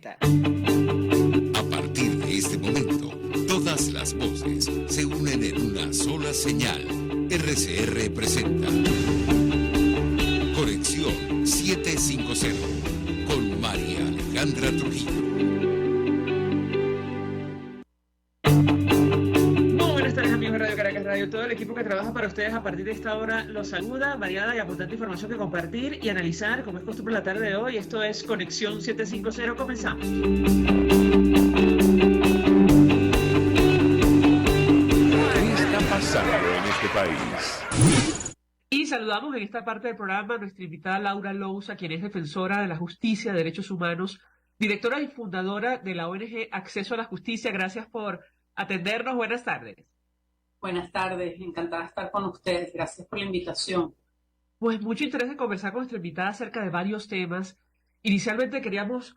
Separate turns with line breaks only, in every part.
A partir de este momento, todas las voces se unen en una sola señal. RCR presenta Conexión 750 con María Alejandra Trujillo.
Muy buenas tardes, amigos de Radio Caracas Radio. Todo el equipo que trabaja para ustedes a partir de esta hora los saluda. Variada y abundante información que compartir y analizar, como es costumbre la tarde de hoy. Esto es Conexión 750. Comenzamos.
¿Qué está pasando en este país?
Y saludamos en esta parte del programa a nuestra invitada Laura Lousa, quien es defensora de la justicia, de derechos humanos, directora y fundadora de la ONG Acceso a la Justicia. Gracias por atendernos. Buenas tardes.
Buenas tardes, encantada de estar con ustedes. Gracias por la invitación.
Pues mucho interés en conversar con nuestra invitada acerca de varios temas. Inicialmente queríamos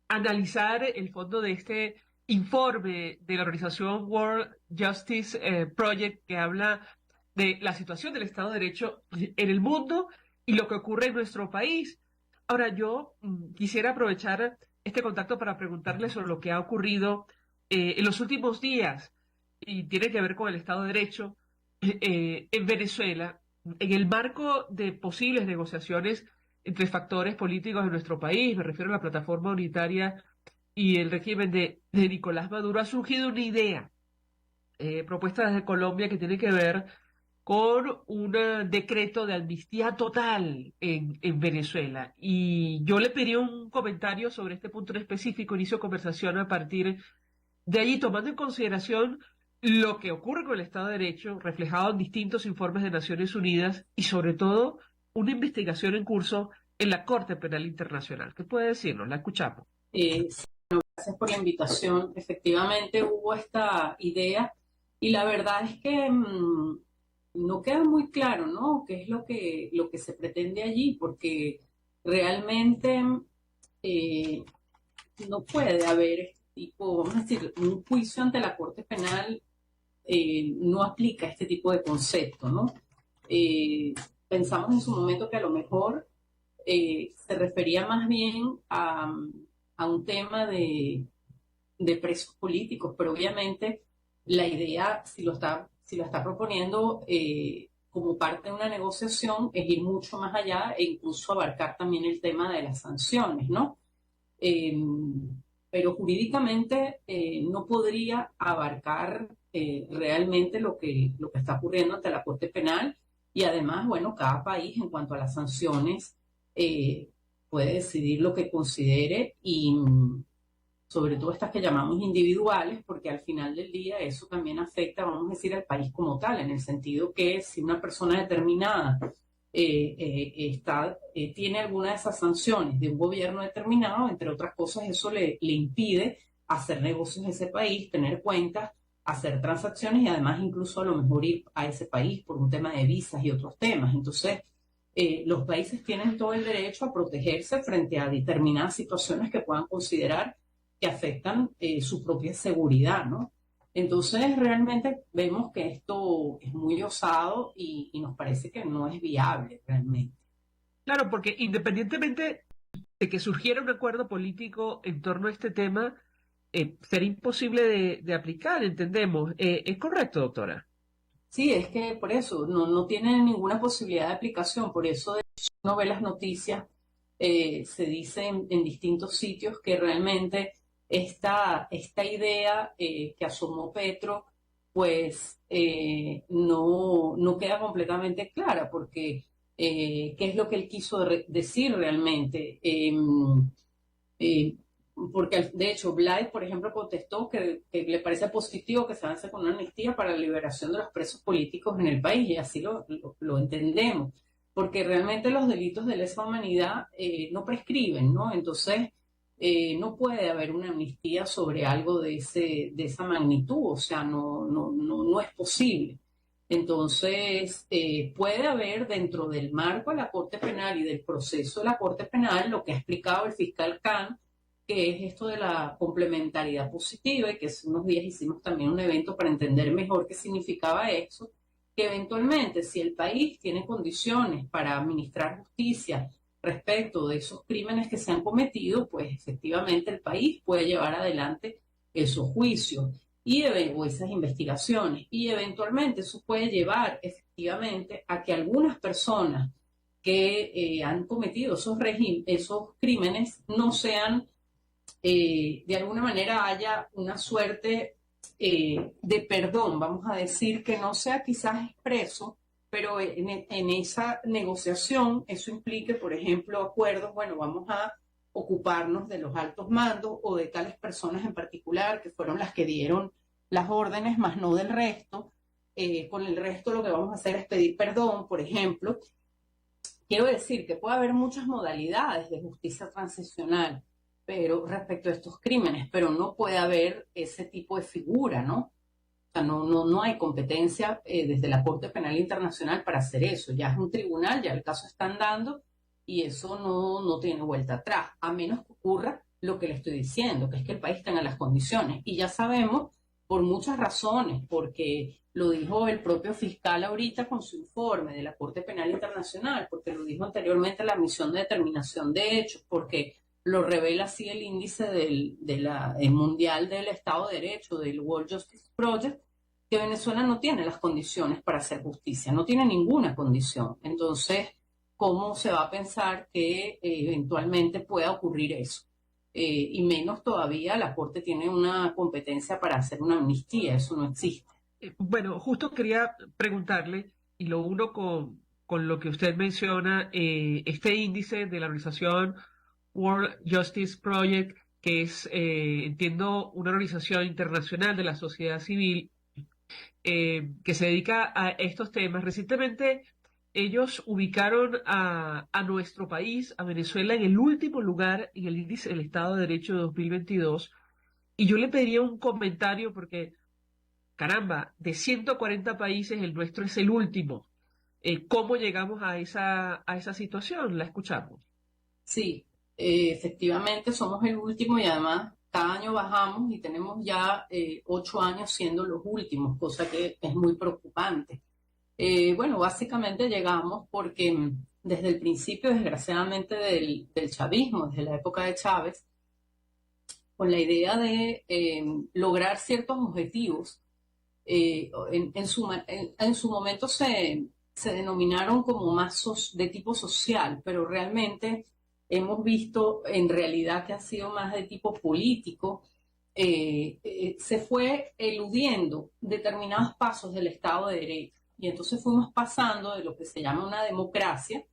analizar el fondo de este informe de la organización World Justice Project, que habla de la situación del Estado de Derecho en el mundo y lo que ocurre en nuestro país. Ahora, yo quisiera aprovechar este contacto para preguntarle sobre lo que ha ocurrido en los últimos días, y tiene que ver con el Estado de Derecho en Venezuela, en el marco de posibles negociaciones entre factores políticos de nuestro país. Me refiero a la plataforma unitaria y el régimen de Nicolás Maduro. Ha surgido una idea propuesta desde Colombia que tiene que ver con un decreto de amnistía total en Venezuela. Y yo le pedí un comentario sobre este punto en específico, inicio conversación a partir de allí, tomando en consideración lo que ocurre con el Estado de Derecho, reflejado en distintos informes de Naciones Unidas y sobre todo una investigación en curso en la Corte Penal Internacional. ¿Qué puede decirnos? La escuchamos.
Gracias por la invitación. Efectivamente hubo esta idea y la verdad es que no queda muy claro, ¿no?, qué es lo que se pretende allí, porque realmente no puede haber este tipo, vamos a decir, un juicio ante la Corte Penal no aplica este tipo de concepto, ¿no? Pensamos en su momento que a lo mejor se refería más bien a un tema de presos políticos, pero obviamente la idea, si lo está proponiendo como parte de una negociación, es ir mucho más allá e incluso abarcar también el tema de las sanciones, ¿no? Pero jurídicamente no podría abarcar realmente lo que está ocurriendo ante la Corte Penal, y además, bueno, cada país en cuanto a las sanciones puede decidir lo que considere, y sobre todo estas que llamamos individuales, porque al final del día eso también afecta, vamos a decir, al país como tal, en el sentido que si una persona determinada tiene alguna de esas sanciones de un gobierno determinado, entre otras cosas, eso le impide hacer negocios en ese país, tener cuentas, hacer transacciones y además incluso a lo mejor ir a ese país por un tema de visas y otros temas. Entonces, los países tienen todo el derecho a protegerse frente a determinadas situaciones que puedan considerar que afectan su propia seguridad, ¿no? Entonces, realmente vemos que esto es muy osado y nos parece que no es viable realmente.
Claro, porque independientemente de que surgiera un acuerdo político en torno a este tema, sería imposible de aplicar, entendemos. ¿Es correcto, doctora?
Sí, es que por eso no tiene ninguna posibilidad de aplicación. Por eso, de hecho, uno ve las noticias, se dice en distintos sitios que realmente esta idea que asomó Petro, pues no queda completamente clara, porque ¿qué es lo que él quiso decir realmente? Porque de hecho Blay, por ejemplo, contestó que le parece positivo que se avance con una amnistía para la liberación de los presos políticos en el país, y así lo entendemos, porque realmente los delitos de lesa humanidad no prescriben, ¿no? Entonces no puede haber una amnistía sobre algo de esa magnitud, o sea, no es posible. Entonces, puede haber dentro del marco de la Corte Penal y del proceso de la Corte Penal lo que ha explicado el fiscal Khan, que es esto de la complementariedad positiva, y que hace unos días hicimos también un evento para entender mejor qué significaba eso, que eventualmente si el país tiene condiciones para administrar justicia respecto de esos crímenes que se han cometido, pues efectivamente el país puede llevar adelante esos juicios o esas investigaciones. Y eventualmente eso puede llevar efectivamente a que algunas personas que han cometido esos crímenes no sean, de alguna manera haya una suerte de perdón, vamos a decir, que no sea quizás expreso, pero en esa negociación eso implique, por ejemplo, acuerdos, bueno, vamos a ocuparnos de los altos mandos o de tales personas en particular que fueron las que dieron las órdenes, más no del resto. Con el resto lo que vamos a hacer es pedir perdón, por ejemplo. Quiero decir que puede haber muchas modalidades de justicia transicional, pero respecto a estos crímenes, pero no puede haber ese tipo de figura, ¿no? O sea, no hay competencia desde la Corte Penal Internacional para hacer eso. Ya es un tribunal, ya el caso está andando y eso no tiene vuelta atrás, a menos que ocurra lo que le estoy diciendo, que es que el país tenga las condiciones. Y ya sabemos, por muchas razones, porque lo dijo el propio fiscal ahorita con su informe de la Corte Penal Internacional, porque lo dijo anteriormente la Misión de Determinación de Hechos, porque lo revela así el índice el mundial del Estado de Derecho, del World Justice Project, que Venezuela no tiene las condiciones para hacer justicia, no tiene ninguna condición. Entonces, ¿cómo se va a pensar que eventualmente pueda ocurrir eso? Y menos todavía la Corte tiene una competencia para hacer una amnistía, eso no existe.
Bueno, justo quería preguntarle, y lo uno con lo que usted menciona, este índice de la organización World Justice Project, que es, entiendo, una organización internacional de la sociedad civil que se dedica a estos temas. Recientemente ellos ubicaron a nuestro país, a Venezuela, en el último lugar en el índice del Estado de Derecho de 2022, y yo le pediría un comentario porque, caramba, de 140 países el nuestro es el último. ¿Cómo llegamos a esa situación? La escuchamos.
Sí, efectivamente somos el último y además cada año bajamos y tenemos ya 8 años siendo los últimos, cosa que es muy preocupante. Bueno, básicamente llegamos porque desde el principio, desgraciadamente, del chavismo, desde la época de Chávez, con la idea de lograr ciertos objetivos, en su momento se denominaron como más de tipo social, pero realmente hemos visto en realidad que ha sido más de tipo político. Se fue eludiendo determinados pasos del Estado de Derecho y entonces fuimos pasando de lo que se llama una democracia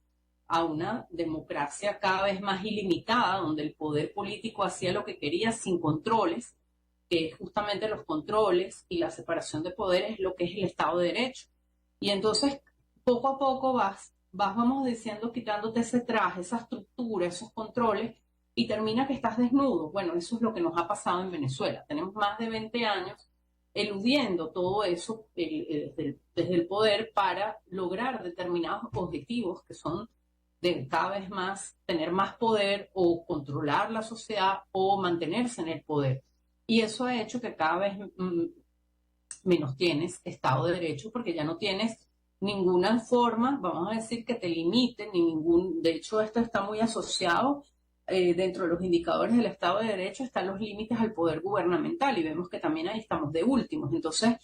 a una democracia cada vez más ilimitada, donde el poder político hacía lo que quería sin controles, que es justamente los controles y la separación de poderes, lo que es el Estado de Derecho. Y entonces, poco a poco vamos diciendo, quitándote ese traje, esa estructura, esos controles, y termina que estás desnudo. Bueno, eso es lo que nos ha pasado en Venezuela. Tenemos más de 20 años eludiendo todo eso desde el poder para lograr determinados objetivos que son de cada vez más tener más poder o controlar la sociedad o mantenerse en el poder. Y eso ha hecho que cada vez menos tienes Estado de Derecho porque ya no tienes ninguna forma, vamos a decir, que te limite, de hecho esto está muy asociado dentro de los indicadores del Estado de Derecho, están los límites al poder gubernamental y vemos que también ahí estamos de últimos. Entonces,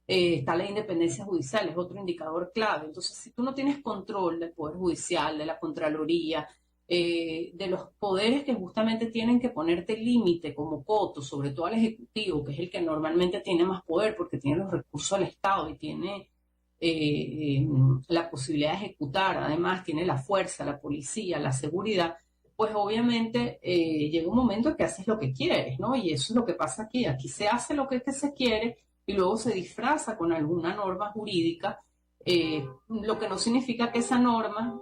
está la independencia judicial, es otro indicador clave. Entonces, si tú no tienes control del Poder Judicial, de la Contraloría, de los poderes que justamente tienen que ponerte límite como coto, sobre todo al Ejecutivo, que es el que normalmente tiene más poder porque tiene los recursos del Estado y tiene la posibilidad de ejecutar, además tiene la fuerza, la policía, la seguridad, pues obviamente llega un momento en que haces lo que quieres, ¿no? Y eso es lo que pasa aquí. Aquí se hace lo que se quiere y luego se disfraza con alguna norma jurídica, lo que no significa que esa norma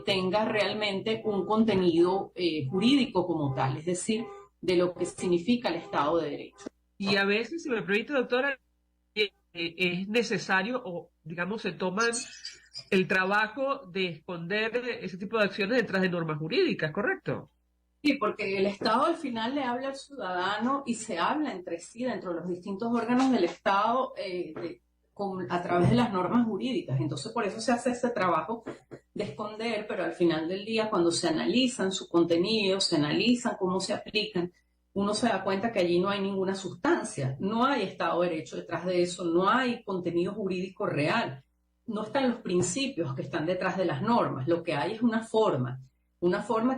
tenga realmente un contenido jurídico como tal, es decir, de lo que significa el Estado de Derecho.
Y a veces, si me permite, doctora, es necesario o, digamos, se toman el trabajo de esconder ese tipo de acciones detrás de normas jurídicas, ¿correcto?
Sí, porque el Estado al final le habla al ciudadano y se habla entre sí dentro de los distintos órganos del Estado a través de las normas jurídicas. Entonces, por eso se hace ese trabajo de esconder, pero al final del día, cuando se analizan su contenido, se analizan cómo se aplican, uno se da cuenta que allí no hay ninguna sustancia, no hay Estado de Derecho detrás de eso, no hay contenido jurídico real, no están los principios que están detrás de las normas, lo que hay es una forma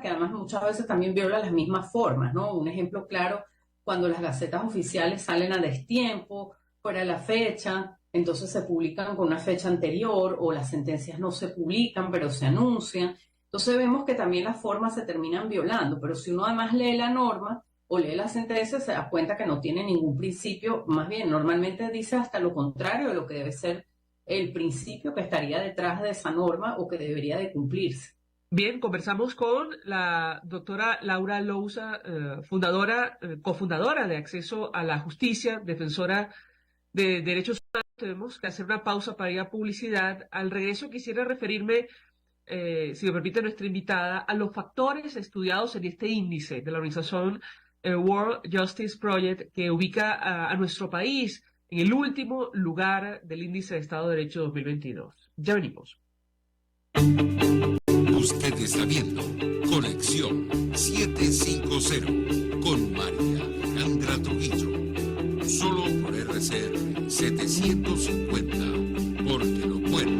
que además muchas veces también viola las mismas formas, ¿no? Un ejemplo claro, cuando las gacetas oficiales salen a destiempo, fuera de la fecha, entonces se publican con una fecha anterior o las sentencias no se publican, pero se anuncian. Entonces vemos que también las formas se terminan violando, pero si uno además lee la norma o lee la sentencia, se da cuenta que no tiene ningún principio, más bien normalmente dice hasta lo contrario de lo que debe ser el principio que estaría detrás de esa norma o que debería de cumplirse.
Bien, conversamos con la doctora Laura Lousa, cofundadora de Acceso a la Justicia, defensora de derechos humanos. Tenemos que hacer una pausa para ir a publicidad. Al regreso quisiera referirme, si me permite nuestra invitada, a los factores estudiados en este índice de la organización World Justice Project, que ubica a nuestro país en el último lugar del índice de Estado de Derecho 2022. Ya venimos.
Usted está viendo Conexión 750 con María Alejandra Trujillo. Solo por RCR 750, porque lo bueno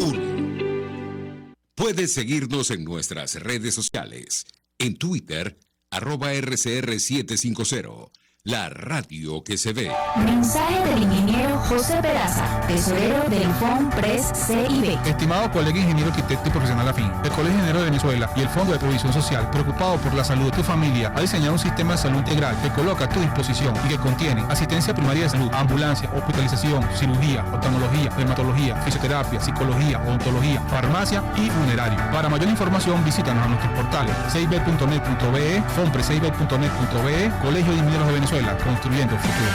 une. Puedes seguirnos en nuestras redes sociales. En Twitter, @RCR750. La radio que se ve.
Mensaje del ingeniero José Peraza, tesorero del FONPRES CIB.
Estimado colega ingeniero arquitecto y profesional afín, el Colegio Ingeniero de Venezuela y el Fondo de Previsión Social, preocupado por la salud de tu familia, ha diseñado un sistema de salud integral que coloca a tu disposición y que contiene asistencia primaria de salud, ambulancia, hospitalización, cirugía, oftalmología, dermatología, fisioterapia, psicología, odontología, farmacia y funerario. Para mayor información, visítanos a nuestros portales cib.net.be, fonprescib.net.be, Colegio de Ingenieros de Venezuela, construyendo el futuro.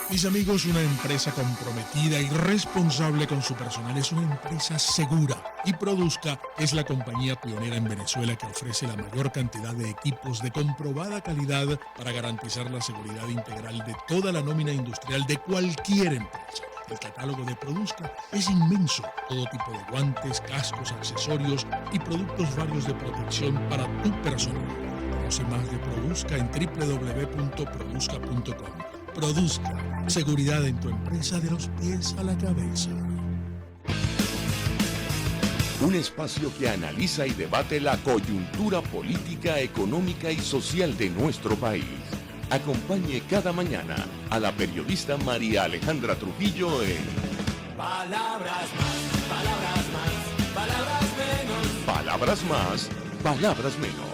Mis amigos, una empresa comprometida y responsable con su personal es una empresa segura, y Produzca es la compañía pionera en Venezuela que ofrece la mayor cantidad de equipos de comprobada calidad para garantizar la seguridad integral de toda la nómina industrial de cualquier empresa. El catálogo de Produzca es inmenso, todo tipo de guantes, cascos, accesorios y productos varios de protección para tu personal. Conoce más de Produzca en www.produzca.com. Produzca, seguridad en tu empresa de los pies a la cabeza.
Un espacio que analiza y debate la coyuntura política, económica y social de nuestro país. Acompañe cada mañana a la periodista María Alejandra Trujillo en
Palabras más, palabras más, palabras menos.
Palabras más, palabras menos.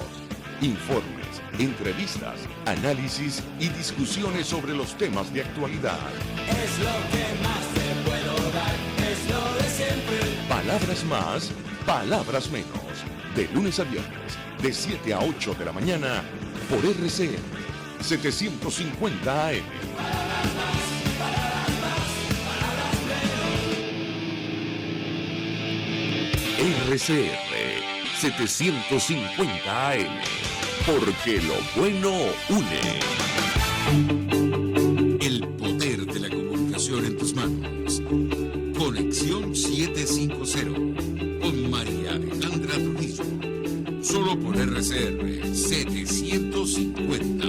Informes, entrevistas, análisis y discusiones sobre los temas de actualidad.
Es lo que más te puedo dar, es lo de siempre.
Palabras más, palabras menos. De lunes a viernes, de 7 a 8 de la mañana, por RCN 750 AM.
Palabras más, palabras más, palabras menos.
RCR 750 AM. Porque lo bueno une.
El poder de la comunicación en tus manos. Conexión 750 con María Alejandra Trujillo. Solo por RCR 750.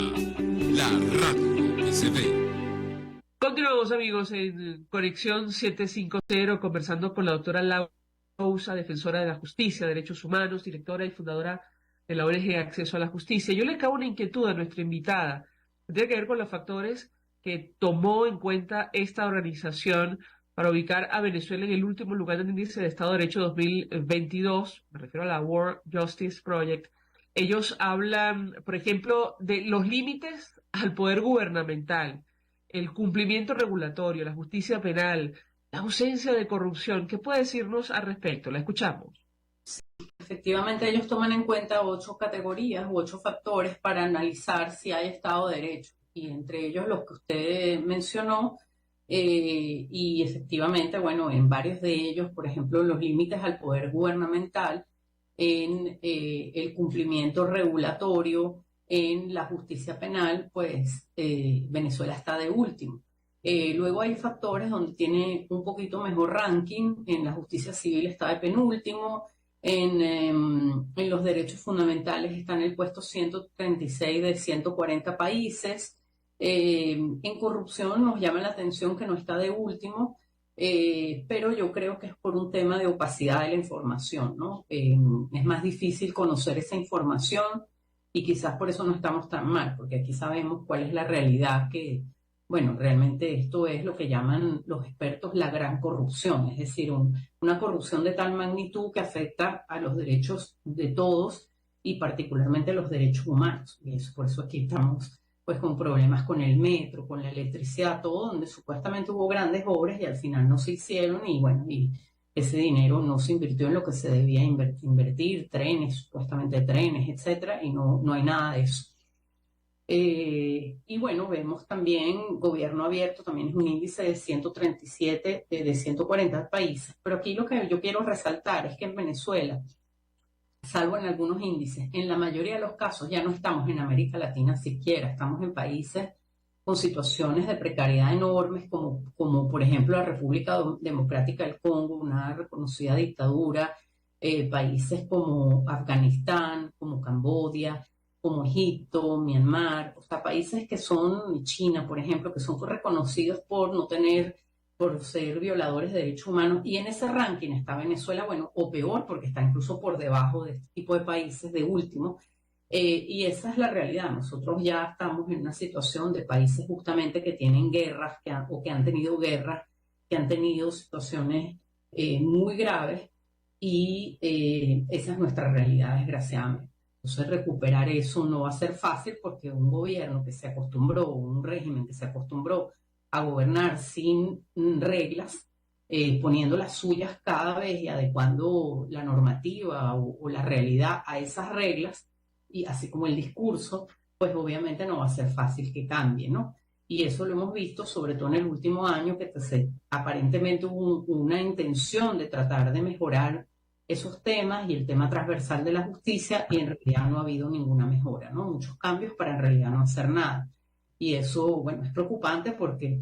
La radio que se ve.
Continuamos, amigos, en Conexión 750, conversando con la doctora Laura Lousa, defensora de la justicia, derechos humanos, directora y fundadora de la ONG Acceso a la Justicia. Yo le cago una inquietud a nuestra invitada. Tiene que ver con los factores que tomó en cuenta esta organización para ubicar a Venezuela en el último lugar del índice de Estado de Derecho 2022. Me refiero a la World Justice Project. Ellos hablan, por ejemplo, de los límites al poder gubernamental, el cumplimiento regulatorio, la justicia penal, la ausencia de corrupción. ¿Qué puede decirnos al respecto? La escuchamos.
Efectivamente, ellos toman en cuenta 8 categorías u 8 factores para analizar si hay Estado de Derecho, y entre ellos los que usted mencionó, y efectivamente, bueno, en varios de ellos, por ejemplo, los límites al poder gubernamental, en el cumplimiento regulatorio, en la justicia penal, pues Venezuela está de último. Luego hay factores donde tiene un poquito mejor ranking. En la justicia civil está de penúltimo. En los derechos fundamentales está en el puesto 136 de 140 países. En corrupción nos llama la atención que no está de último, pero yo creo que es por un tema de opacidad de la información, ¿no? Es más difícil conocer esa información y quizás por eso no estamos tan mal, porque aquí sabemos cuál es la realidad que, bueno, realmente esto es lo que llaman los expertos la gran corrupción, es decir, una corrupción de tal magnitud que afecta a los derechos de todos y particularmente los derechos humanos. Y por eso aquí estamos pues con problemas con el metro, con la electricidad, todo donde supuestamente hubo grandes obras y al final no se hicieron y bueno, y ese dinero no se invirtió en lo que se debía invertir, trenes, supuestamente trenes, etcétera, y no hay nada de eso. Y bueno, vemos también gobierno abierto, también es un índice de 137 de 140 países, pero aquí lo que yo quiero resaltar es que en Venezuela, salvo en algunos índices, en la mayoría de los casos ya no estamos en América Latina siquiera, estamos en países con situaciones de precariedad enormes, como por ejemplo la República Democrática del Congo, una reconocida dictadura, países como Afganistán, como Camboya, como Egipto, Myanmar, o sea, países que son, China, por ejemplo, que son reconocidos por ser violadores de derechos humanos, y en ese ranking está Venezuela, bueno, o peor, porque está incluso por debajo de este tipo de países de último, y esa es la realidad. Nosotros ya estamos en una situación de países justamente que tienen guerras, o que han tenido guerras, que han tenido situaciones muy graves, y esa es nuestra realidad, desgraciadamente. Entonces, recuperar eso no va a ser fácil porque un gobierno que se acostumbró, un régimen que se acostumbró a gobernar sin reglas, poniendo las suyas cada vez y adecuando la normativa o la realidad a esas reglas, y así como el discurso, pues obviamente no va a ser fácil que cambie, ¿no? Y eso lo hemos visto sobre todo en el último año, que aparentemente hubo una intención de tratar de mejorar esos temas y el tema transversal de la justicia, y en realidad no ha habido ninguna mejora, ¿no? Muchos cambios para en realidad no hacer nada. Y eso, bueno, es preocupante porque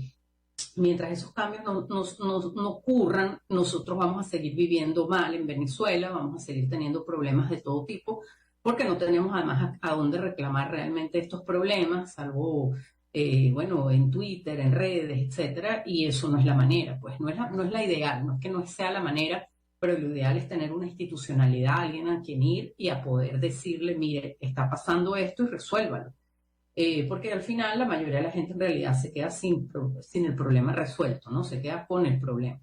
mientras esos cambios no ocurran, nosotros vamos a seguir viviendo mal en Venezuela, vamos a seguir teniendo problemas de todo tipo, porque no tenemos además a dónde reclamar realmente estos problemas, salvo, bueno, en Twitter, en redes, etcétera, y eso no es la manera, pues no es la ideal, no es que no sea la manera, pero lo ideal es tener una institucionalidad, alguien a quien ir y a poder decirle, mire, está pasando esto y resuélvalo. Porque al final la mayoría de la gente en realidad se queda sin el problema resuelto, ¿no? Se queda con el problema.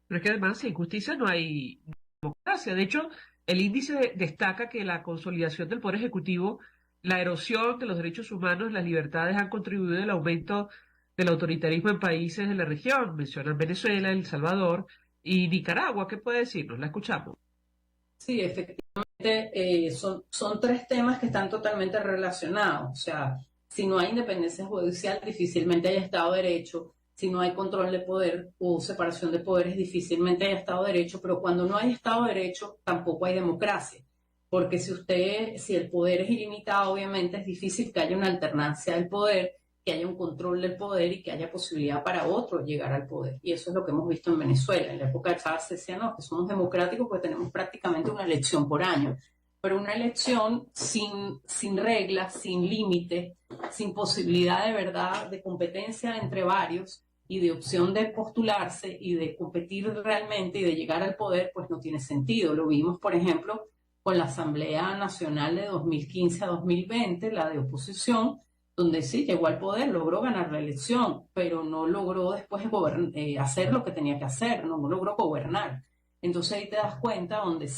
Pero es que además sin justicia no hay democracia. De hecho, el índice destaca que la consolidación del Poder Ejecutivo, la erosión de los derechos humanos, las libertades han contribuido al aumento del autoritarismo en países de la región. Mencionan Venezuela, El Salvador y Nicaragua. ¿Qué puede decirnos? La escuchamos.
Sí, efectivamente, son tres temas que están totalmente relacionados. O sea, si no hay independencia judicial, difícilmente hay Estado de Derecho. Si no hay control de poder o separación de poderes, difícilmente hay Estado de Derecho. Pero cuando no hay Estado de Derecho, tampoco hay democracia. Porque si el poder es ilimitado, obviamente es difícil que haya una alternancia del poder, que haya un control del poder y que haya posibilidad para otro llegar al poder. Y eso es lo que hemos visto en Venezuela. En la época de Chávez se decía, no, que somos democráticos porque tenemos prácticamente una elección por año. Pero una elección sin reglas, sin límite, sin posibilidad de verdad de competencia entre varios y de opción de postularse y de competir realmente y de llegar al poder, pues no tiene sentido. Lo vimos, por ejemplo, con la Asamblea Nacional de 2015 a 2020, la de oposición, donde sí llegó al poder, logró ganar la elección, pero no logró después hacer lo que tenía que hacer, no logró gobernar. Entonces ahí te das cuenta donde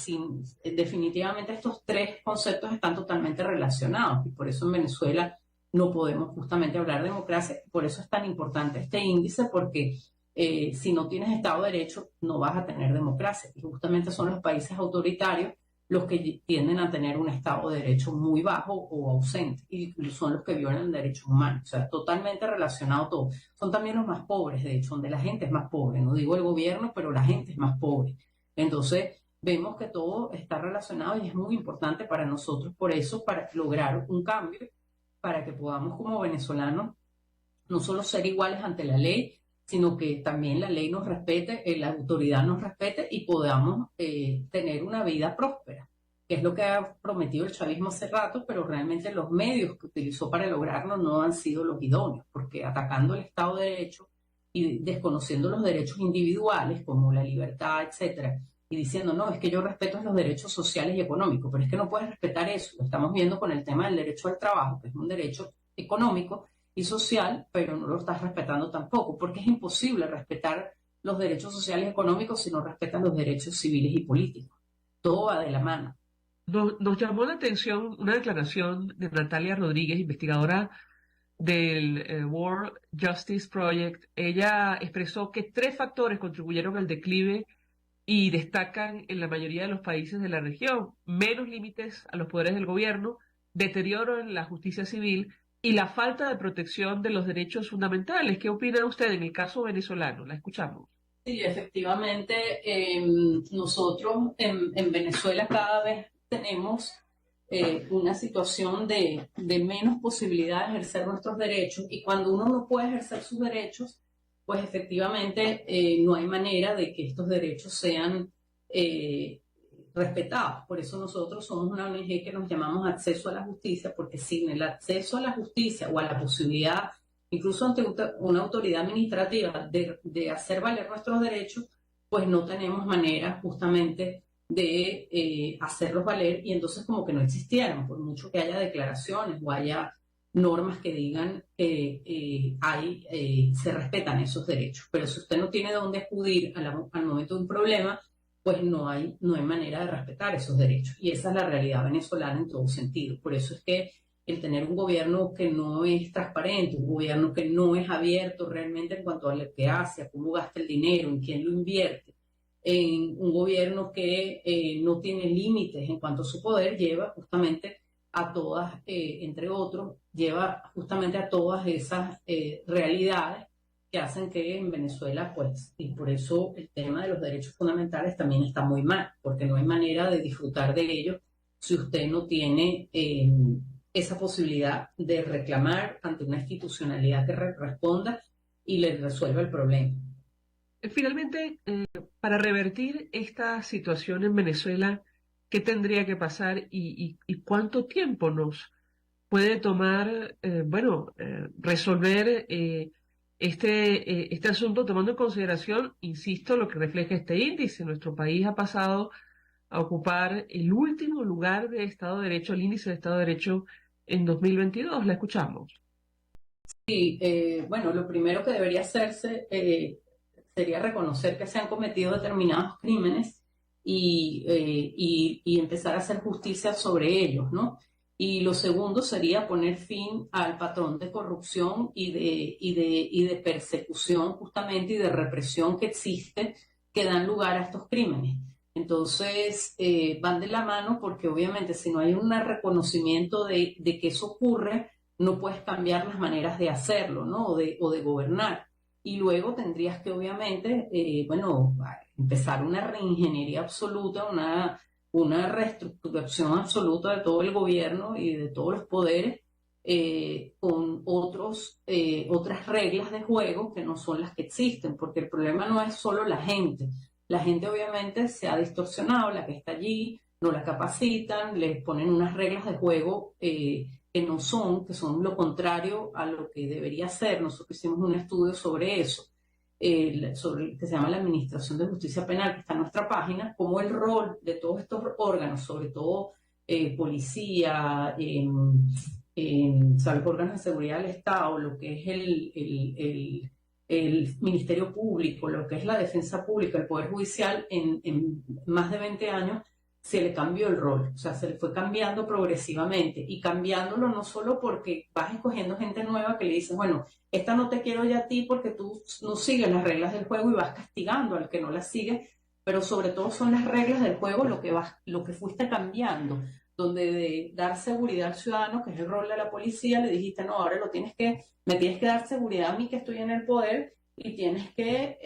definitivamente estos tres conceptos están totalmente relacionados, y por eso en Venezuela no podemos justamente hablar de democracia. Por eso es tan importante este índice, porque si no tienes Estado de Derecho no vas a tener democracia, y justamente son los países autoritarios los que tienden a tener un Estado de Derecho muy bajo o ausente, y son los que violan derechos humanos. O sea, totalmente relacionado todo. Son también los más pobres, de hecho, donde la gente es más pobre. No digo el gobierno, pero la gente es más pobre. Entonces, vemos que todo está relacionado y es muy importante para nosotros, por eso, para lograr un cambio, para que podamos como venezolanos no solo ser iguales ante la ley, sino que también la ley nos respete, la autoridad nos respete y podamos tener una vida próspera, que es lo que ha prometido el chavismo hace rato, pero realmente los medios que utilizó para lograrlo no han sido los idóneos, porque atacando el Estado de Derecho y desconociendo los derechos individuales, como la libertad, etcétera, y diciendo, no, es que yo respeto los derechos sociales y económicos, pero es que no puedes respetar eso. Lo estamos viendo con el tema del derecho al trabajo, que es un derecho económico y social, pero no lo estás respetando tampoco, porque es imposible respetar los derechos sociales y económicos si no respetan los derechos civiles y políticos. Todo va de la mano.
Nos llamó la atención una declaración de Natalia Rodríguez, investigadora del World Justice Project. Ella expresó que 3 factores contribuyeron al declive y destacan en la mayoría de los países de la región: menos límites a los poderes del gobierno, deterioro en la justicia civil y la falta de protección de los derechos fundamentales. ¿Qué opina usted en el caso venezolano? La escuchamos.
Sí, efectivamente, nosotros en Venezuela cada vez tenemos una situación de menos posibilidad de ejercer nuestros derechos, y cuando uno no puede ejercer sus derechos, pues efectivamente no hay manera de que estos derechos sean respetados. Por eso nosotros somos una ONG que nos llamamos Acceso a la Justicia, porque sin el acceso a la justicia o a la posibilidad, incluso ante una autoridad administrativa, de hacer valer nuestros derechos, pues no tenemos manera justamente de hacerlos valer, y entonces como que no existieran, por mucho que haya declaraciones o haya normas que digan que se respetan esos derechos. Pero si usted no tiene dónde acudir al momento de un problema, pues no hay manera de respetar esos derechos. Y esa es la realidad venezolana en todo sentido. Por eso es que el tener un gobierno que no es transparente, un gobierno que no es abierto realmente en cuanto a lo que hace, a cómo gasta el dinero, en quién lo invierte, en un gobierno que no tiene límites en cuanto a su poder, lleva justamente a todas, entre otros, lleva justamente a todas esas realidades que hacen que en Venezuela, pues, y por eso el tema de los derechos fundamentales también está muy mal, porque no hay manera de disfrutar de ellos si usted no tiene esa posibilidad de reclamar ante una institucionalidad que responda y le resuelva el problema.
Finalmente, para revertir esta situación en Venezuela, ¿qué tendría que pasar y cuánto tiempo nos puede tomar, resolver este asunto, tomando en consideración, insisto, lo que refleja este índice? Nuestro país ha pasado a ocupar el último lugar de Estado de Derecho, el índice de Estado de Derecho en 2022. La escuchamos.
Sí, lo primero que debería hacerse sería reconocer que se han cometido determinados crímenes y empezar a hacer justicia sobre ellos, ¿no? Y lo segundo sería poner fin al patrón de corrupción y de persecución justamente y de represión que existe, que dan lugar a estos crímenes. Entonces, van de la mano, porque obviamente si no hay un reconocimiento de que eso ocurre, no puedes cambiar las maneras de hacerlo, ¿no? O de gobernar. Y luego tendrías que obviamente, empezar una reingeniería absoluta, una reestructuración absoluta de todo el gobierno y de todos los poderes, con otras reglas de juego que no son las que existen, porque el problema no es solo la gente. La gente obviamente se ha distorsionado, la que está allí, no la capacitan, les ponen unas reglas de juego que son lo contrario a lo que debería ser. Nosotros hicimos un estudio sobre eso, que se llama la Administración de Justicia Penal, que está en nuestra página, como el rol de todos estos órganos, sobre todo policía, órganos de seguridad del Estado, lo que es el Ministerio Público, lo que es la defensa pública, el Poder Judicial, en más de 20 años, se le cambió el rol, o sea, se le fue cambiando progresivamente, y cambiándolo no solo porque vas escogiendo gente nueva que le dices, bueno, esta no te quiero ya a ti porque tú no sigues las reglas del juego, y vas castigando al que no las sigue, pero sobre todo son las reglas del juego lo que fuiste cambiando, donde de dar seguridad al ciudadano, que es el rol de la policía, le dijiste, no, ahora me tienes que dar seguridad a mí que estoy en el poder, y tienes que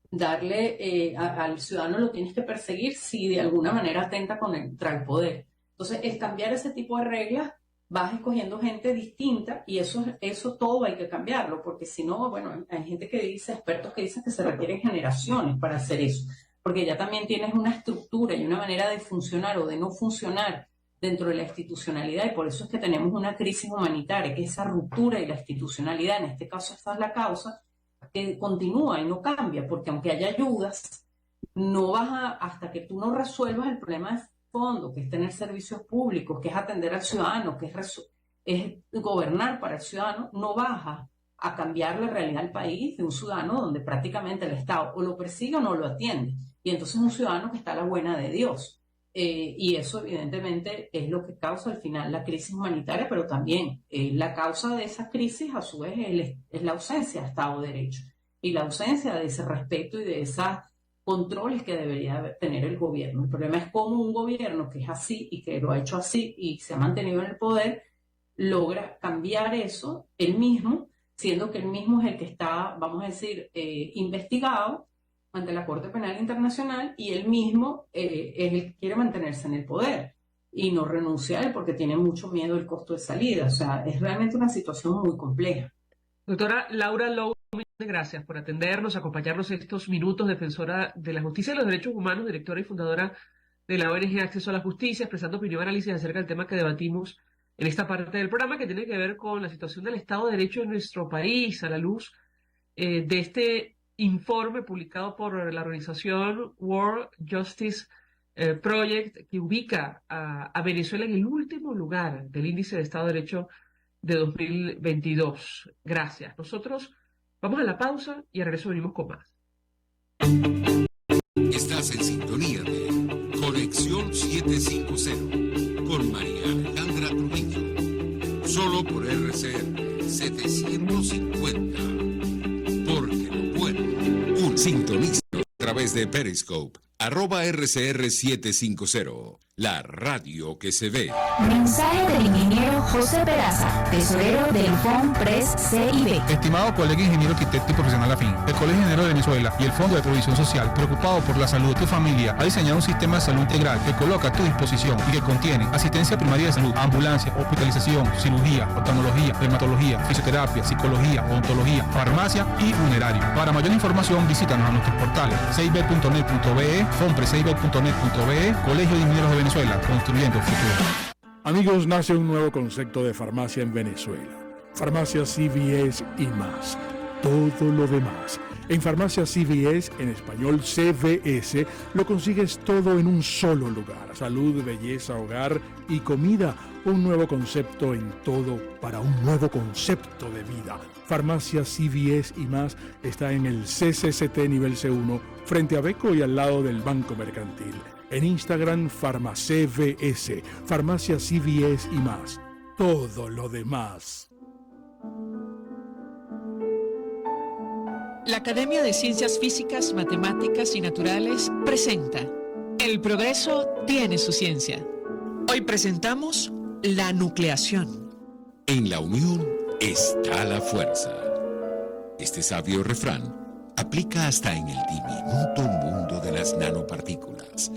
darle al ciudadano, lo tienes que perseguir si de alguna manera atenta contra el poder. Entonces, el cambiar ese tipo de reglas vas escogiendo gente distinta y eso todo hay que cambiarlo, porque si no, bueno, hay gente que dice, expertos que dicen que se requieren generaciones para hacer eso, porque ya también tienes una estructura y una manera de funcionar o de no funcionar dentro de la institucionalidad, y por eso es que tenemos una crisis humanitaria, que esa ruptura y la institucionalidad, en este caso esta es la causa, que continúa y no cambia, porque aunque haya ayudas, no hasta que tú no resuelvas el problema de fondo, que es tener servicios públicos, que es atender al ciudadano, que es gobernar para el ciudadano, no vas a cambiar la realidad del país de un ciudadano donde prácticamente el Estado o lo persigue o no lo atiende. Y entonces un ciudadano que está a la buena de Dios. Y eso evidentemente es lo que causa al final la crisis humanitaria, pero también la causa de esa crisis a su vez es la ausencia de Estado de Derecho y la ausencia de ese respeto y de esos controles que debería tener el gobierno. El problema es cómo un gobierno que es así y que lo ha hecho así y se ha mantenido en el poder logra cambiar eso él mismo, siendo que él mismo es el que está, vamos a decir, investigado ante la Corte Penal Internacional y él mismo es el que quiere mantenerse en el poder y no renuncia a él porque tiene mucho miedo del costo de salida. O sea, es realmente una situación muy compleja.
Doctora Laura Lowe, gracias por atendernos, acompañarnos estos minutos, defensora de la justicia y los derechos humanos, directora y fundadora de la ONG Acceso a la Justicia, expresando opinión y análisis acerca del tema que debatimos en esta parte del programa, que tiene que ver con la situación del Estado de Derecho en nuestro país, a la luz de este informe publicado por la organización World Justice Project, que ubica a Venezuela en el último lugar del índice de Estado de Derecho de 2022. Gracias. Nosotros vamos a la pausa y a regreso venimos con más.
Estás en sintonía de Conexión 750 con María Alejandra Trujillo. Solo por RCR 750. Porque lo bueno. Sintonízanos a través de Periscope, @RCR750. La radio que se ve.
Mensaje del ingeniero José Peraza, tesorero del FOMPRES CIB.
Estimado colega ingeniero arquitecto y profesional afín, el Colegio Ingeniero de Venezuela y el Fondo de Provisión Social, preocupado por la salud de tu familia, ha diseñado un sistema de salud integral que coloca a tu disposición y que contiene asistencia primaria de salud, ambulancia, hospitalización, cirugía, oftalmología, dermatología, fisioterapia, psicología, odontología, farmacia y funerario. Para mayor información, visítanos a nuestros portales cib.net.be, fompres.net.be, Colegio de Ingenieros de Venezuela, construyendo futuro.
Amigos, nace un nuevo concepto de farmacia en Venezuela. Farmacia CVS y más. Todo lo demás. En Farmacia CVS, en español CVS, lo consigues todo en un solo lugar. Salud, belleza, hogar y comida. Un nuevo concepto en todo para un nuevo concepto de vida. Farmacia CVS y más está en el CCCT nivel C1, frente a Beco y al lado del Banco Mercantil. En Instagram, FarmaCVS, Farmacia CVS y más. Todo lo demás.
La Academia de Ciencias Físicas, Matemáticas y Naturales presenta El progreso tiene su ciencia. Hoy presentamos la nucleación.
En la unión está la fuerza. Este sabio refrán aplica hasta en el diminuto mundo de las nanopartículas,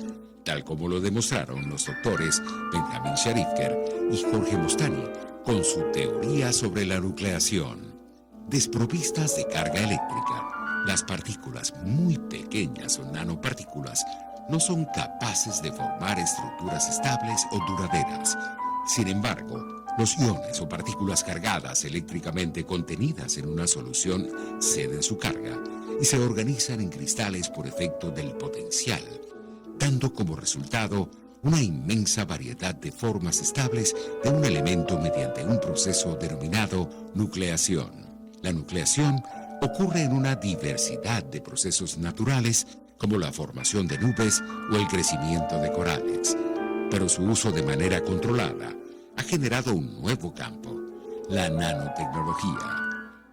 tal como lo demostraron los doctores Benjamin Sharifker y Jorge Mostani con su teoría sobre la nucleación. Desprovistas de carga eléctrica, las partículas muy pequeñas o nanopartículas no son capaces de formar estructuras estables o duraderas. Sin embargo, los iones o partículas cargadas eléctricamente contenidas en una solución ceden su carga y se organizan en cristales por efecto del potencial, dando como resultado una inmensa variedad de formas estables de un elemento mediante un proceso denominado nucleación. La nucleación ocurre en una diversidad de procesos naturales como la formación de nubes o el crecimiento de corales, pero su uso de manera controlada ha generado un nuevo campo, la nanotecnología,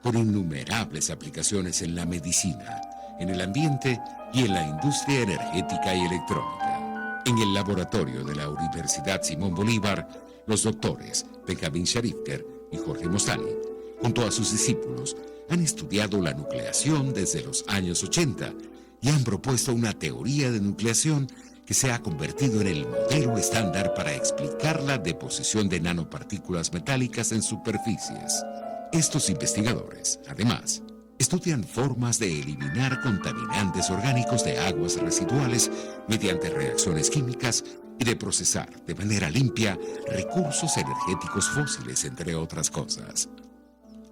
con innumerables aplicaciones en la medicina, en el ambiente y en la industria energética y electrónica. En el laboratorio de la Universidad Simón Bolívar, los doctores Benjamin Sharifker y Jorge Mostani, junto a sus discípulos, han estudiado la nucleación desde los años 80 y han propuesto una teoría de nucleación que se ha convertido en el modelo estándar para explicar la deposición de nanopartículas metálicas en superficies. Estos investigadores, además, estudian formas de eliminar contaminantes orgánicos de aguas residuales mediante reacciones químicas y de procesar de manera limpia recursos energéticos fósiles, entre otras cosas.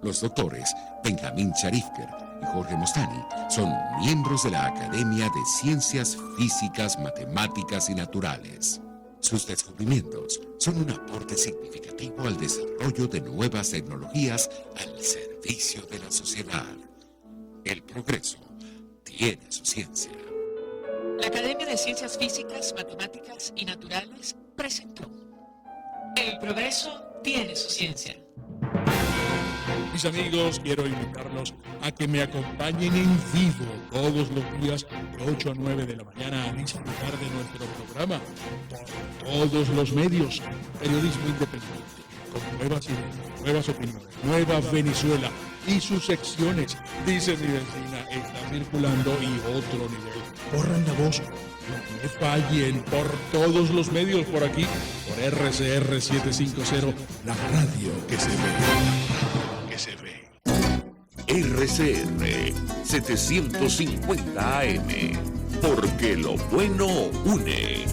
Los doctores Benjamin Sharifker y Jorge Mostani son miembros de la Academia de Ciencias Físicas, Matemáticas y Naturales. Sus descubrimientos son un aporte significativo al desarrollo de nuevas tecnologías al servicio de la sociedad. El progreso tiene su ciencia.
La Academia de Ciencias Físicas, Matemáticas y Naturales presentó El progreso tiene su ciencia.
Mis amigos, quiero invitarlos a que me acompañen en vivo todos los días de 8 a 9 de la mañana a disfrutar de nuestro programa por todos los medios. Periodismo independiente, con nuevas ideas, nuevas opiniones, Nueva Venezuela y sus secciones. Dice mi vecina, está circulando y otro nivel. Corran la voz, no me fallen por todos los medios por aquí, por RCR 750, la radio que se ve. Que se ve.
RCR 750 AM, porque lo bueno une.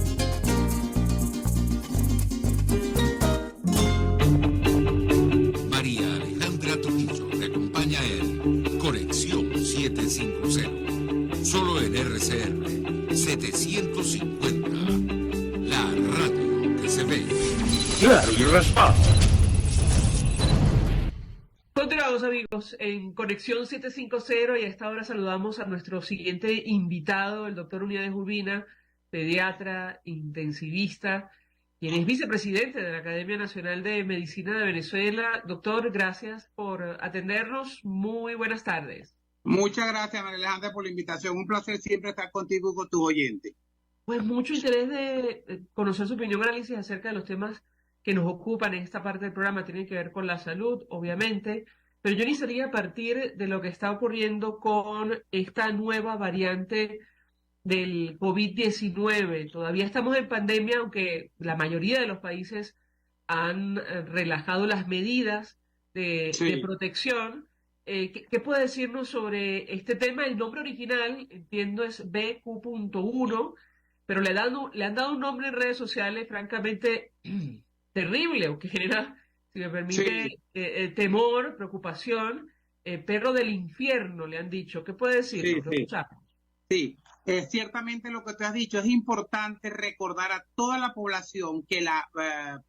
María Alejandra Trujillo te acompaña en Conexión 750. Solo en RCR 750. La radio que se ve.
Claro y raspado.
Continuamos, amigos, en Conexión 750 y a esta hora saludamos a nuestro siguiente invitado, el doctor Uniades Urbina, pediatra, intensivista, quien es vicepresidente de la Academia Nacional de Medicina de Venezuela. Doctor, gracias por atendernos. Muy buenas tardes.
Muchas gracias, María Alejandra, por la invitación. Un placer siempre estar contigo y con tu oyente.
Pues mucho interés de conocer su opinión, análisis acerca de los temas que nos ocupan en esta parte del programa. Tienen que ver con la salud, obviamente, pero yo iniciaría a partir de lo que está ocurriendo con esta nueva variante del COVID-19. Todavía estamos en pandemia, aunque la mayoría de los países han relajado las medidas de protección. ¿Qué puede decirnos sobre este tema? El nombre original, entiendo, es BQ.1, pero le han dado un nombre en redes sociales francamente terrible, o que genera, si me permite, temor, preocupación. Perro del infierno, le han dicho. ¿Qué puede decir?
Sí, ciertamente lo que te has dicho. Es importante recordar a toda la población que la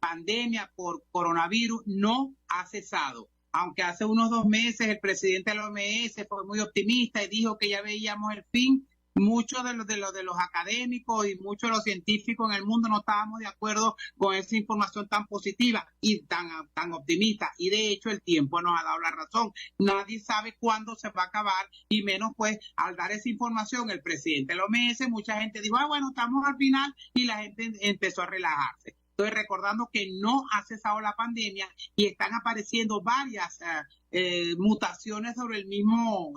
pandemia por coronavirus no ha cesado. Aunque hace unos 2 meses el presidente de la OMS fue muy optimista y dijo que ya veíamos el fin, muchos de los académicos y muchos de los científicos en el mundo no estábamos de acuerdo con esa información tan positiva y tan optimista. Y de hecho el tiempo nos ha dado la razón. Nadie sabe cuándo se va a acabar y menos pues al dar esa información el presidente de la OMS, mucha gente dijo, bueno, estamos al final, y la gente empezó a relajarse. Estoy recordando que no ha cesado la pandemia y están apareciendo varias mutaciones sobre el mismo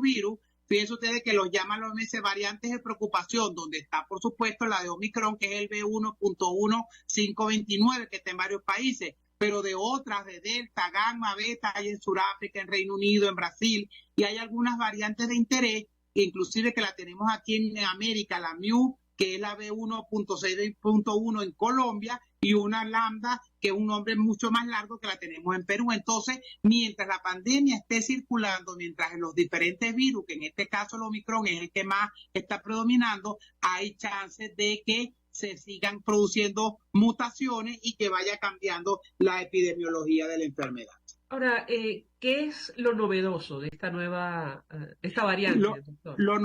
virus. Fíjense ustedes que los llaman los OMS variantes de preocupación, donde está, por supuesto, la de Omicron, que es el B1.1529, que está en varios países, pero de otras, de Delta, Gamma, Beta, hay en Sudáfrica, en Reino Unido, en Brasil, y hay algunas variantes de interés, inclusive que la tenemos aquí en América, la Mu, que es la B1.6.1 en Colombia, y una lambda, que es un nombre mucho más largo, que la tenemos en Perú. Entonces, mientras la pandemia esté circulando, mientras los diferentes virus, que en este caso el Omicron es el que más está predominando, hay chances de que se sigan produciendo mutaciones y que vaya cambiando la epidemiología de la enfermedad.
Ahora, ¿qué es lo novedoso de esta nueva, esta variante, doctor?
Lo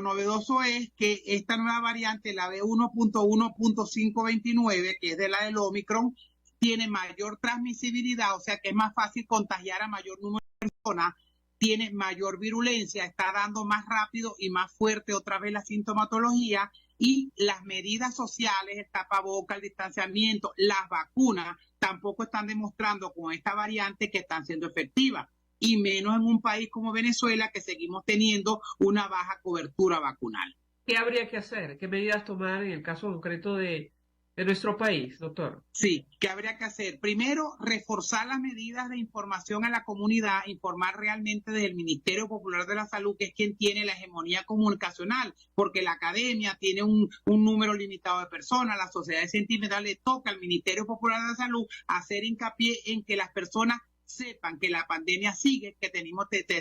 novedoso es que esta nueva variante, la B1.1.529, que es de la del Omicron, tiene mayor transmisibilidad, o sea que es más fácil contagiar a mayor número de personas, tiene mayor virulencia, está dando más rápido y más fuerte otra vez la sintomatología, y las medidas sociales, el tapaboca, el distanciamiento, las vacunas, tampoco están demostrando con esta variante que están siendo efectivas, y menos en un país como Venezuela, que seguimos teniendo una baja cobertura vacunal.
¿Qué habría que hacer? ¿Qué medidas tomar en el caso concreto de nuestro país, doctor?
Sí, ¿qué habría que hacer? Primero, reforzar las medidas de información a la comunidad, informar realmente desde el Ministerio Popular de la Salud, que es quien tiene la hegemonía comunicacional, porque la academia tiene un número limitado de personas, la sociedad científica le toca al Ministerio Popular de la Salud hacer hincapié en que las personas sepan que la pandemia sigue, que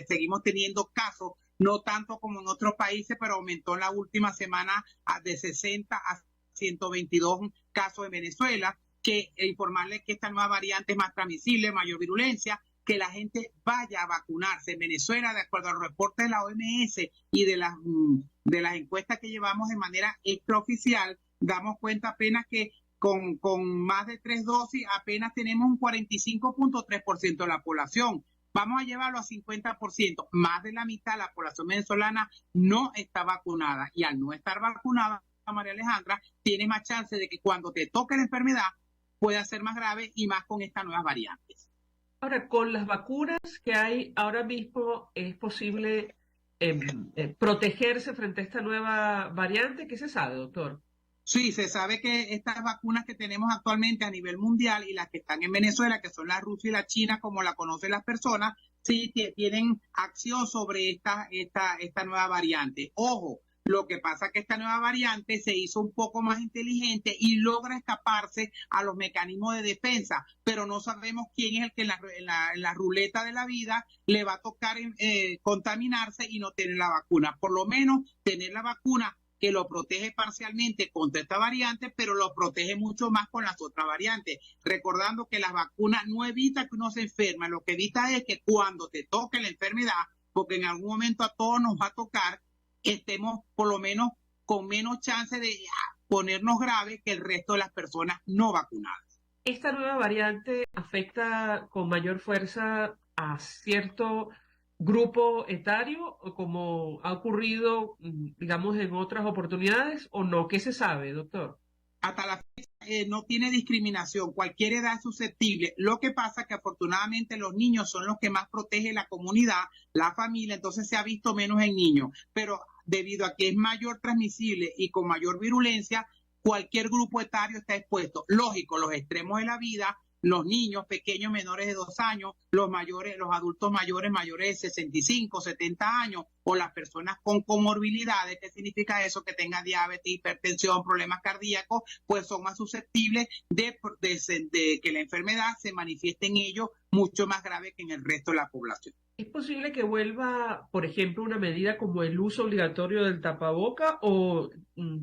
seguimos teniendo casos, no tanto como en otros países, pero aumentó en la última semana de 60 a 122 casos en Venezuela, que informarles que esta nueva variante es más transmisible, mayor virulencia, que la gente vaya a vacunarse. En Venezuela, de acuerdo a los reportes de la OMS y de las encuestas que llevamos de manera extraoficial, damos cuenta apenas que con más de 3 dosis apenas tenemos un 45.3% de la población. Vamos a llevarlo a 50%. Más de la mitad de la población venezolana no está vacunada, y al no estar vacunada, María Alejandra, tiene más chance de que cuando te toque la enfermedad pueda ser más grave, y más con estas nuevas variantes.
Ahora, con las vacunas que hay ahora mismo, ¿es posible protegerse frente a esta nueva variante? ¿Qué se sabe, doctor?
Sí, se sabe que estas vacunas que tenemos actualmente a nivel mundial y las que están en Venezuela, que son la rusa y la china, como la conocen las personas, sí tienen acción sobre esta nueva variante. Ojo, lo que pasa es que esta nueva variante se hizo un poco más inteligente y logra escaparse a los mecanismos de defensa, pero no sabemos quién es el que en la ruleta de la vida le va a tocar contaminarse y no tener la vacuna. Por lo menos tener la vacuna que lo protege parcialmente contra esta variante, pero lo protege mucho más con las otras variantes. Recordando que las vacunas no evitan que uno se enferme, lo que evita es que cuando te toque la enfermedad, porque en algún momento a todos nos va a tocar, estemos por lo menos con menos chance de ponernos graves que el resto de las personas no vacunadas.
¿Esta nueva variante afecta con mayor fuerza a cierto grupo etario, como ha ocurrido, digamos, en otras oportunidades, o no? ¿Qué se sabe, doctor?
Hasta la fecha no tiene discriminación, cualquier edad es susceptible. Lo que pasa es que afortunadamente los niños son los que más protegen la comunidad, la familia, entonces se ha visto menos en niños, pero debido a que es mayor transmisible y con mayor virulencia, cualquier grupo etario está expuesto. Lógico, los extremos de la vida, los niños pequeños menores de 2 años, los mayores, los adultos mayores de 65, 70 años, o las personas con comorbilidades. ¿Qué significa eso? Que tengan diabetes, hipertensión, problemas cardíacos, pues son más susceptibles de que la enfermedad se manifieste en ellos mucho más grave que en el resto de la población.
¿Es posible que vuelva, por ejemplo, una medida como el uso obligatorio del tapaboca, o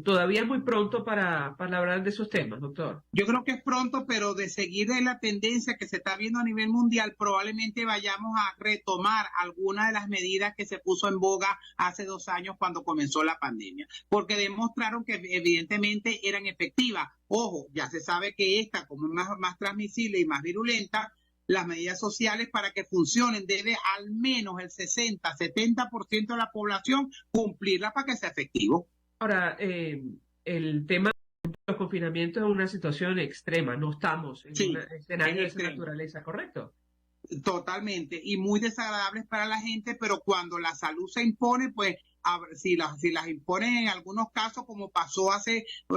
todavía es muy pronto para hablar de esos temas, doctor?
Yo creo que es pronto, pero de seguir de la tendencia que se está viendo a nivel mundial, probablemente vayamos a retomar algunas de las medidas que se puso en boga hace 2 años cuando comenzó la pandemia, porque demostraron que evidentemente eran efectivas. Ojo, ya se sabe que esta, como es más transmisible y más virulenta, las medidas sociales, para que funcionen, debe al menos el 60-70% de la población cumplirla para que sea efectivo.
Ahora, el tema de los confinamientos es una situación extrema, no estamos en un escenario de esa naturaleza, ¿correcto?
Totalmente, y muy desagradables para la gente, pero cuando la salud se impone, pues si las imponen en algunos casos, como pasó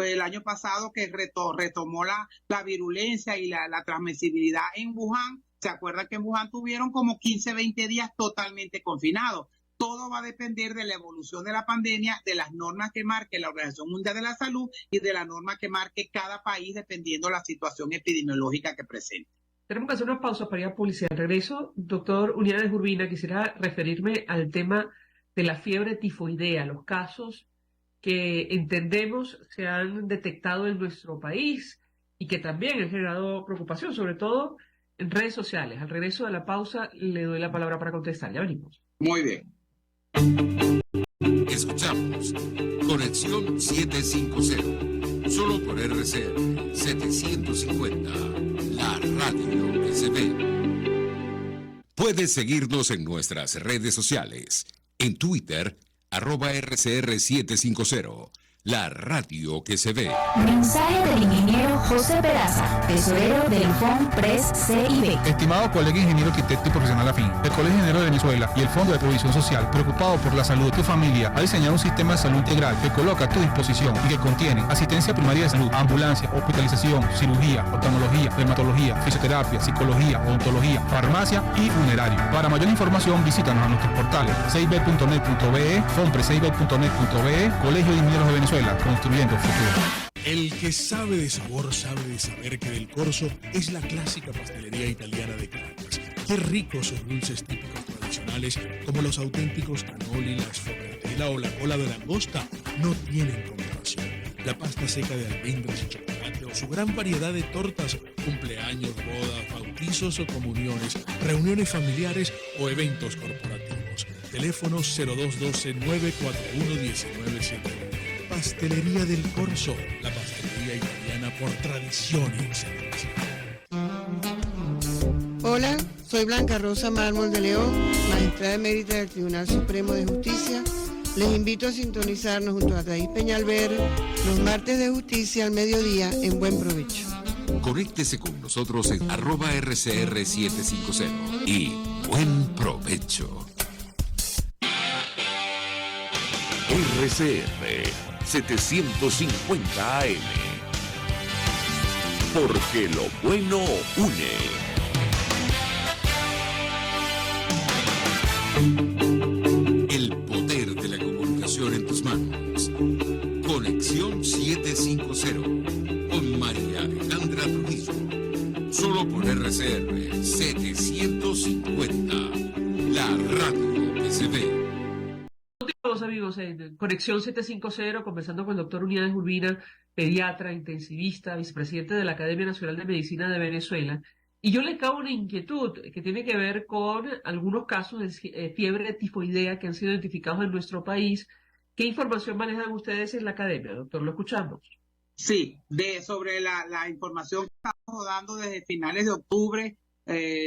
el año pasado, que retomó la virulencia y la transmisibilidad en Wuhan. ¿Se acuerdan que en Wuhan tuvieron como 15-20 días totalmente confinados? Todo va a depender de la evolución de la pandemia, de las normas que marque la Organización Mundial de la Salud y de la norma que marque cada país, dependiendo de la situación epidemiológica que presente.
Tenemos que hacer una pausa para ir a publicidad. Al regreso, doctor Unidades Urbina, quisiera referirme al tema de la fiebre tifoidea, los casos que entendemos se han detectado en nuestro país y que también han generado preocupación, sobre todo en redes sociales. Al regreso de la pausa, le doy la palabra para contestar. Ya venimos.
Muy bien.
Escuchamos Conexión 750, solo por RCR 750, la radio que se ve. Puedes seguirnos en nuestras redes sociales. En Twitter, @RCR750, la radio que se ve.
Mensaje del ingeniero José Peraza, tesorero del FONPRES CIB.
Estimado colega ingeniero arquitecto y profesional afín, el Colegio Ingeniero de Venezuela y el Fondo de Provisión Social, preocupado por la salud de tu familia, ha diseñado un sistema de salud integral que coloca a tu disposición y que contiene asistencia primaria de salud, ambulancia, hospitalización, cirugía, oftalmología, dermatología, fisioterapia, psicología, odontología, farmacia y funerario. Para mayor información, visítanos a nuestros portales cib.net.be, fonprescib.net.be, Colegio de Ingenieros de Venezuela, construyendo futuro.
El que sabe de sabor sabe de saber que Del Corso es la clásica pastelería italiana de Caracas. Qué ricos sus dulces típicos tradicionales, como los auténticos cannoli, la sfogliatella o la cola de langosta, no tienen comparación. La pasta seca de almendras y chocolate o su gran variedad de tortas, cumpleaños, bodas, bautizos o comuniones, reuniones familiares o eventos corporativos. Teléfono 0212-941-1971. Pastelería Del Corso, la pastelería italiana por tradición y excelencia.
Hola, soy Blanca Rosa Mármol de León, magistrada emérita del Tribunal Supremo de Justicia. Les invito a sintonizarnos junto a Thais Peñalver los martes de justicia al mediodía en Buen Provecho.
Conéctese con nosotros en @RCR750 y buen provecho.
RCR 750 AM. Porque lo bueno une.
El poder de la comunicación en tus manos. Conexión 750 con María Alejandra Trujillo. Solo por RCR 750. La radio que se ve.
Amigos, en Conexión 750, conversando con el doctor Unidades Urbina, pediatra, intensivista, vicepresidente de la Academia Nacional de Medicina de Venezuela. Y yo le cago una inquietud que tiene que ver con algunos casos de fiebre tifoidea que han sido identificados en nuestro país. ¿Qué información manejan ustedes en la Academia, doctor? Lo escuchamos.
Sí, sobre la información que estamos dando desde finales de octubre,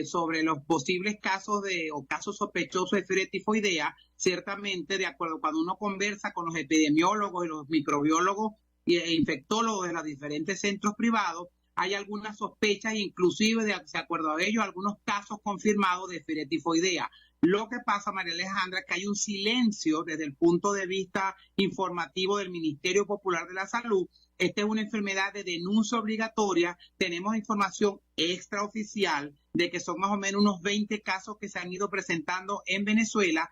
sobre los posibles casos o casos sospechosos de fiebre tifoidea. Ciertamente, de acuerdo, cuando uno conversa con los epidemiólogos y los microbiólogos e infectólogos de los diferentes centros privados, hay algunas sospechas, inclusive, de acuerdo a ellos, algunos casos confirmados de fiebre tifoidea. Lo que pasa, María Alejandra, es que hay un silencio desde el punto de vista informativo del Ministerio Popular de la Salud. Esta es una enfermedad de denuncia obligatoria. Tenemos información extraoficial de que son más o menos unos 20 casos que se han ido presentando en Venezuela,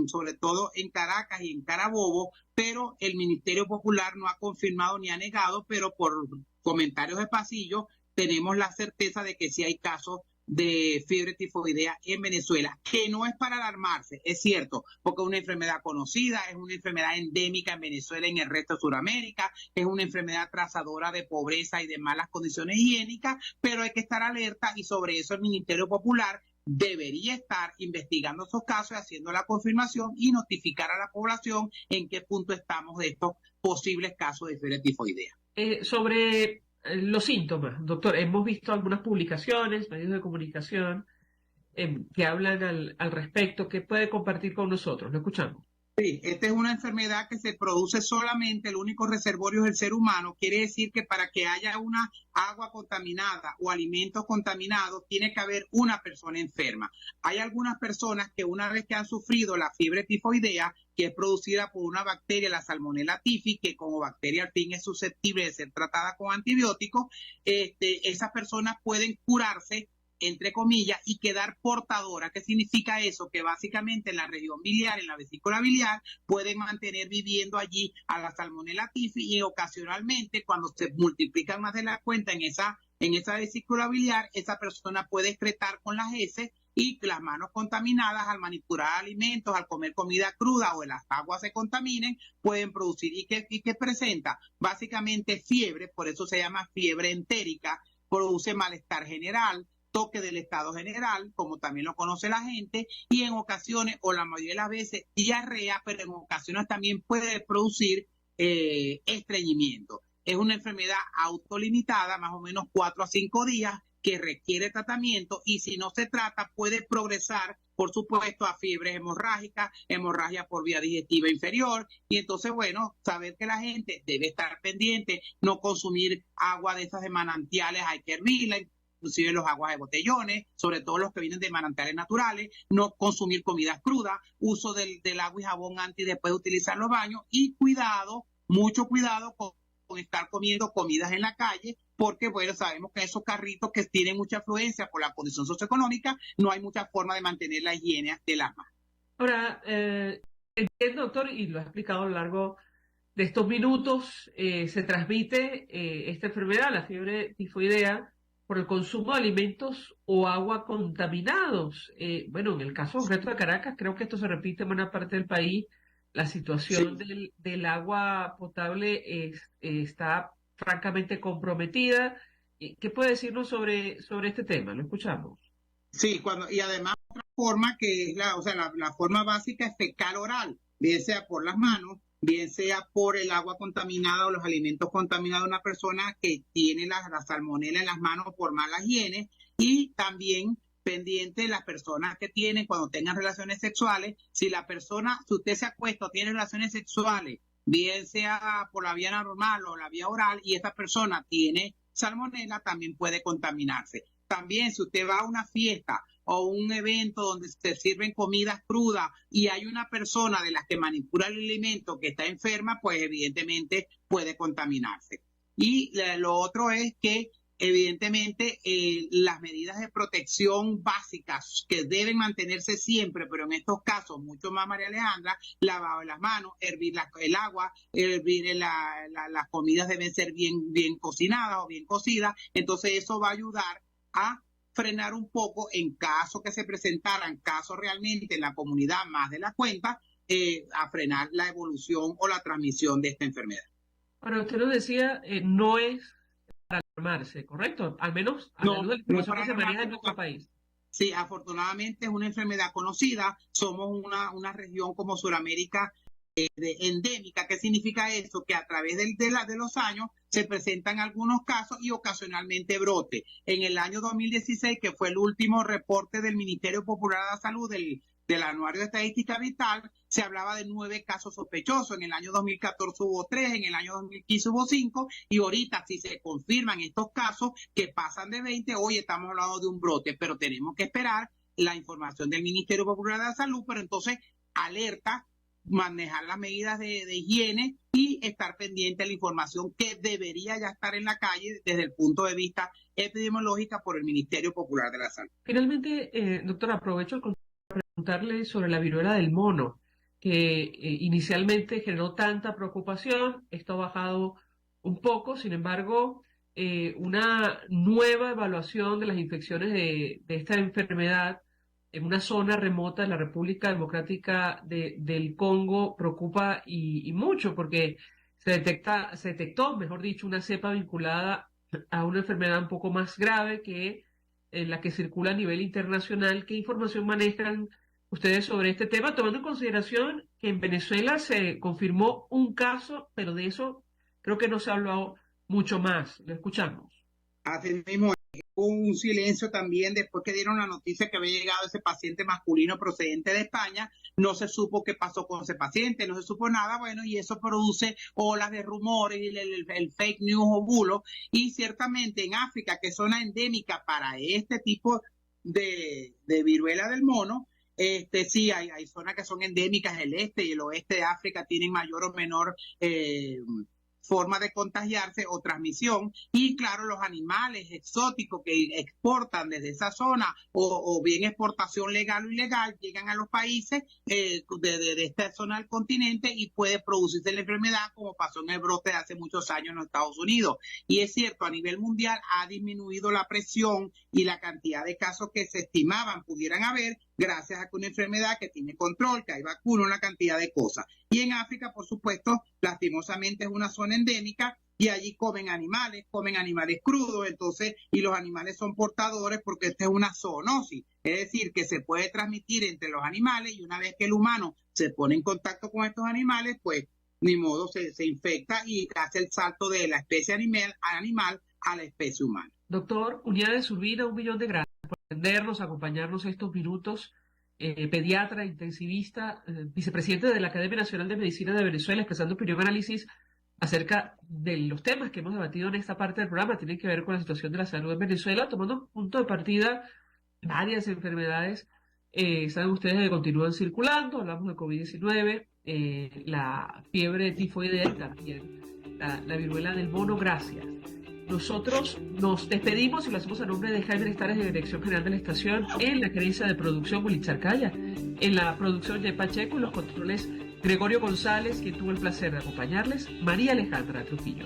sobre todo en Caracas y en Carabobo, pero el Ministerio Popular no ha confirmado ni ha negado, pero por comentarios de pasillo tenemos la certeza de que sí hay casos de fiebre tifoidea en Venezuela, que no es para alarmarse, es cierto, porque es una enfermedad conocida, es una enfermedad endémica en Venezuela y en el resto de Sudamérica, es una enfermedad trazadora de pobreza y de malas condiciones higiénicas, pero hay que estar alerta y sobre eso el Ministerio Popular debería estar investigando esos casos, haciendo la confirmación y notificar a la población en qué punto estamos de estos posibles casos de fiebre tifoidea.
Sobre los síntomas, doctor, hemos visto algunas publicaciones, medios de comunicación que hablan al respecto. ¿Qué puede compartir con nosotros? Lo escuchamos.
Sí, esta es una enfermedad que se produce solamente, el único reservorio es el ser humano. Quiere decir que para que haya una agua contaminada o alimentos contaminados, tiene que haber una persona enferma. Hay algunas personas que una vez que han sufrido la fiebre tifoidea, que es producida por una bacteria, la Salmonella typhi, que como bacteria al fin es susceptible de ser tratada con antibióticos, esas personas pueden curarse, entre comillas, y quedar portadora. ¿Qué significa eso? Que básicamente en la región biliar, en la vesícula biliar, pueden mantener viviendo allí a la Salmonella typhi y ocasionalmente cuando se multiplican más de la cuenta en esa vesícula biliar, esa persona puede excretar con las heces y las manos contaminadas al manipular alimentos, al comer comida cruda o las aguas se contaminen, pueden producir. ¿Y qué presenta? Básicamente fiebre, por eso se llama fiebre entérica, produce malestar general, toque del estado general, como también lo conoce la gente, y en ocasiones, o la mayoría de las veces, diarrea, pero en ocasiones también puede producir estreñimiento. Es una enfermedad autolimitada, más o menos 4 a 5 días, que requiere tratamiento y si no se trata puede progresar, por supuesto, a fiebres hemorrágicas, hemorragia por vía digestiva inferior y entonces, bueno, saber que la gente debe estar pendiente, no consumir agua de esas de manantiales, hay que hervirla, inclusive los aguas de botellones, sobre todo los que vienen de manantiales naturales, no consumir comidas crudas, uso del agua y jabón antes y después de utilizar los baños y cuidado, mucho cuidado con estar comiendo comidas en la calle, porque bueno, sabemos que esos carritos que tienen mucha afluencia por la condición socioeconómica, no hay mucha forma de mantener la higiene de las manos.
Ahora, entiendo, doctor, y lo ha explicado a lo largo de estos minutos, se transmite esta enfermedad, la fiebre tifoidea, por el consumo de alimentos o agua contaminados. Bueno, en el caso concreto de Caracas, creo que esto se repite en buena parte del país. La situación del agua potable está francamente comprometida. ¿Qué puede decirnos sobre este tema? Lo escuchamos.
Sí, y además otra forma que es la forma básica es fecal oral, bien sea por las manos, bien sea por el agua contaminada o los alimentos contaminados de una persona que tiene la salmonela en las manos por mala higiene y también pendiente de las personas que tienen cuando tengan relaciones sexuales. Si usted se acuesta o tiene relaciones sexuales, bien sea por la vía normal o la vía oral, y esa persona tiene salmonela, también puede contaminarse. También si usted va a una fiesta o un evento donde se sirven comidas crudas y hay una persona de las que manipula el alimento que está enferma, pues evidentemente puede contaminarse. Y lo otro es que evidentemente las medidas de protección básicas que deben mantenerse siempre, pero en estos casos mucho más, María Alejandra, lavado de las manos, hervir el agua, las comidas deben ser bien cocinadas o bien cocidas, entonces eso va a ayudar a frenar un poco en caso que se presentaran casos realmente en la comunidad más de la cuenta, a frenar la evolución o la transmisión de esta enfermedad.
Ahora, usted nos decía, no es para alarmarse, ¿correcto? Al menos a la luz de la información que se maneja en nuestro país.
Sí, afortunadamente es una enfermedad conocida. Somos una región como Sudamérica endémica. ¿Qué significa eso? Que a través de los años se presentan algunos casos y ocasionalmente brote. En el año 2016, que fue el último reporte del Ministerio Popular de la Salud del Anuario de Estadística Vital, se hablaba de 9 casos sospechosos. En el año 2014 hubo 3, en el año 2015 hubo 5, y ahorita si se confirman estos casos que pasan de 20, hoy estamos hablando de un brote, pero tenemos que esperar la información del Ministerio Popular de la Salud, pero entonces alerta, manejar las medidas de higiene y estar pendiente de la información que debería ya estar en la calle desde el punto de vista epidemiológico por el Ministerio Popular de la Salud.
Finalmente, doctora, aprovecho para preguntarle sobre la viruela del mono, que inicialmente generó tanta preocupación. Esto ha bajado un poco, sin embargo, una nueva evaluación de las infecciones de esta enfermedad en una zona remota de la República Democrática del Congo preocupa y mucho, porque se detectó, mejor dicho, una cepa vinculada a una enfermedad un poco más grave que la que circula a nivel internacional. ¿Qué información manejan ustedes sobre este tema, tomando en consideración que en Venezuela se confirmó un caso, pero de eso creo que no se ha hablado mucho más? Lo escuchamos.
Así mismo, un silencio también después que dieron la noticia que había llegado ese paciente masculino procedente de España. No se supo qué pasó con ese paciente, no se supo nada, bueno, y eso produce olas de rumores, el fake news o bulo, y ciertamente en África, que es zona endémica para este tipo de viruela del mono, sí, hay zonas que son endémicas, el este y el oeste de África tienen mayor o menor forma de contagiarse o transmisión, y claro, los animales exóticos que exportan desde esa zona o bien exportación legal o ilegal llegan a los países de esta zona del continente y puede producirse la enfermedad, como pasó en el brote de hace muchos años en los Estados Unidos. Y es cierto, a nivel mundial ha disminuido la presión y la cantidad de casos que se estimaban pudieran haber, gracias a que una enfermedad que tiene control, que hay vacuna, una cantidad de cosas. Y en África, por supuesto, lastimosamente es una zona endémica y allí comen animales crudos, entonces, y los animales son portadores porque esta es una zoonosis, es decir, que se puede transmitir entre los animales, y una vez que el humano se pone en contacto con estos animales, pues ni modo se infecta y hace el salto de la especie animal a la especie humana.
Doctor Unidades Urbina, 1 millón de gracias por atendernos, acompañarnos estos minutos. Pediatra, intensivista, vicepresidente de la Academia Nacional de Medicina de Venezuela, expresando opinión y análisis acerca de los temas que hemos debatido en esta parte del programa. Tienen que ver con la situación de la salud en Venezuela, tomando un punto de partida varias enfermedades. Saben ustedes que continúan circulando, hablamos de COVID-19, la fiebre tifoidea y también la viruela del mono. Gracias. Nosotros nos despedimos y lo hacemos a nombre de Jaime Estares, de Dirección General de la Estación, en la gerencia de producción Willy Charcaya, en la producción de Pacheco y los controles Gregorio González, quien tuvo el placer de acompañarles, María Alejandra Trujillo.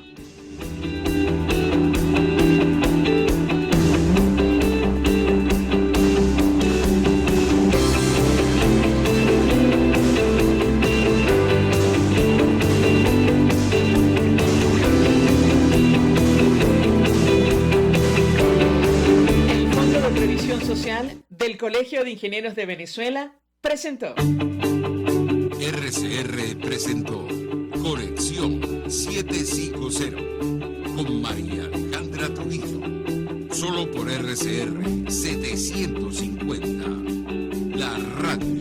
Del Colegio de Ingenieros de Venezuela presentó.
RCR presentó Conexión 750 con María Alejandra Trujillo. Solo por RCR 750, la radio.